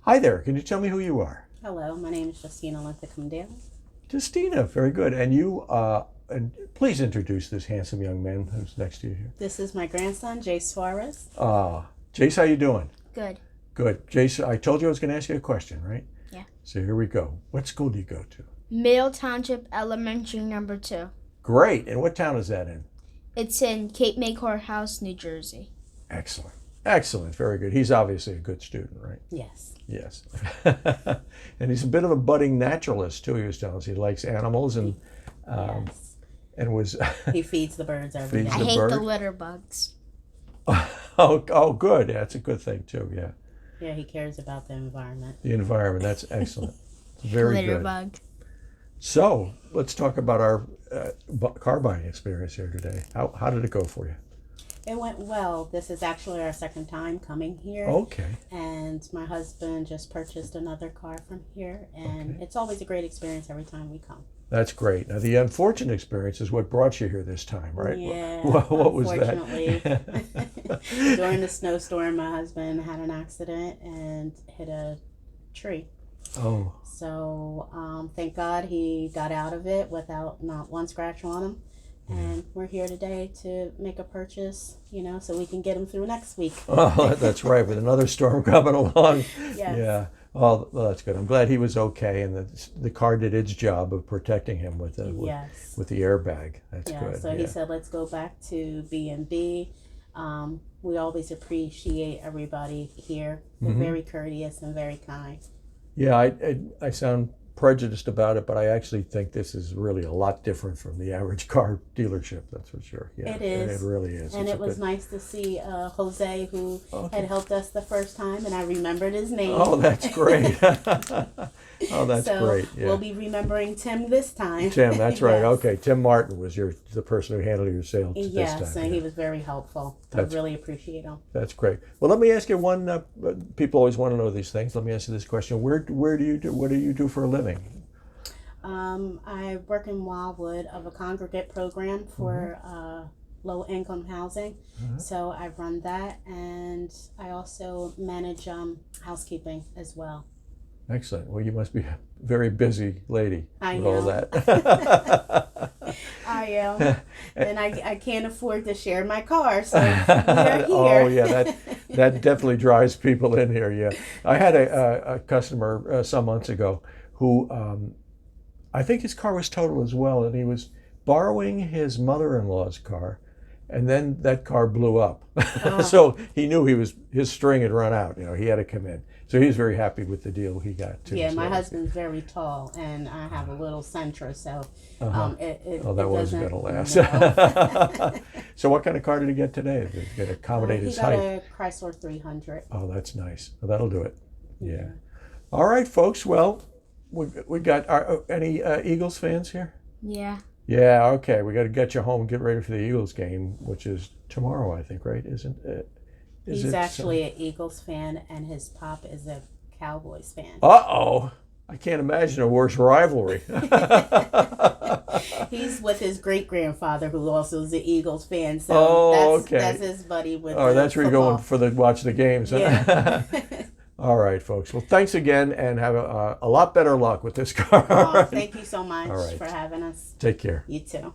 Hi there. Can you tell me who you are? Hello, my name is Justina. Come down. Justina. Very good. And and please introduce this handsome young man who's next to you here. This is my grandson, Jay Suarez. Jace, how you doing? Good. Good. Jace, I told you I was going to ask you a question, right? Yeah. So here we go. What school do you go to? Middle Township Elementary number 2. Great. And what town is that in? It's in Cape May Courthouse, New Jersey. Excellent. Excellent. Very good. He's obviously a good student, right? Yes. Yes. And he's a bit of a budding naturalist, too, he was telling us. He likes animals and Yes. and was... He feeds the birds every Feeds day. I the hate bird? the litter bugs. oh, good. Yeah, that's a good thing, too, yeah. Yeah, he cares about the environment. The environment, that's excellent. Very litter good. bug. So, let's talk about our car buying experience here today. How did it go for you? It went well. This is actually our second time coming here. Okay. And my husband just purchased another car from here. And Okay. it's always a great experience every time we come. That's great. Now, the unfortunate experience is what brought you here this time, right? Yeah. What was that? Unfortunately, during the snowstorm, my husband had an accident and hit a tree. Oh, So thank God he got out of it without not one scratch on him. And we're here today to make a purchase, so we can get him through next week. oh, that's right. With another storm coming along. Yes. Yeah. Oh, well, that's good. I'm glad he was okay, and the car did its job of protecting him with the Yes. with the airbag. That's Yeah, good. so he said, let's go back to B&B. We always appreciate everybody here. They're very courteous and very kind. Yeah, I sound prejudiced about it, but I actually think this is really a lot different from the average car dealership. That's for sure. Yeah, It is. It really is. And It's it a was good- nice to see Jose, who Okay. had helped us the first time, and I remembered his name. Oh, that's great. Oh, that's so great. Yeah. we'll be remembering Tim this time. Tim, that's right. Yes. Okay, Tim Martin was the person who handled your sale this Yes, time. and yeah. he was very helpful. That's- I really appreciate him. That's great. Well, let me ask you one. People always want to know these things. Let me ask you this question: Where do you do? What do you do for a living? I work in Wildwood of a congregate program for low-income housing. So I run that, and I also manage housekeeping as well. Excellent. Well, you must be a very busy lady I with all am. that. I am, and I can't afford to share my car, so we are here. Oh yeah, that definitely drives people in here. Yeah, I had a customer some months ago who I think his car was totaled as well, and he was borrowing his mother-in-law's car, and then that car blew up. So he knew his string had run out. He had to come in. So he was very happy with the deal he got too. Yeah, So my that was husband's very tall, and I have a little Sentra, so it Oh, that it wasn't doesn't- going to last. No. So what kind of car did he get today? Did he get accommodate He his got height? a Chrysler 300. Oh, that's nice. Well, that'll do it. Yeah. All right, folks. Well, we got any Eagles fans here? Yeah. Yeah. Okay. We got to get you home and get ready for the Eagles game, which is tomorrow, I think. Right? Isn't it? He's actually an Eagles fan, and his pop is a Cowboys fan. Uh-oh. I can't imagine a worse rivalry. He's with his great-grandfather, who also is an Eagles fan, so Oh, that's, okay. that's his buddy with Oh, the that's where you're going football. for watch the games. Huh? Yeah. All right, folks. Well, thanks again, and have a lot better luck with this car. Thank you so much All right. for having us. Take care. You too.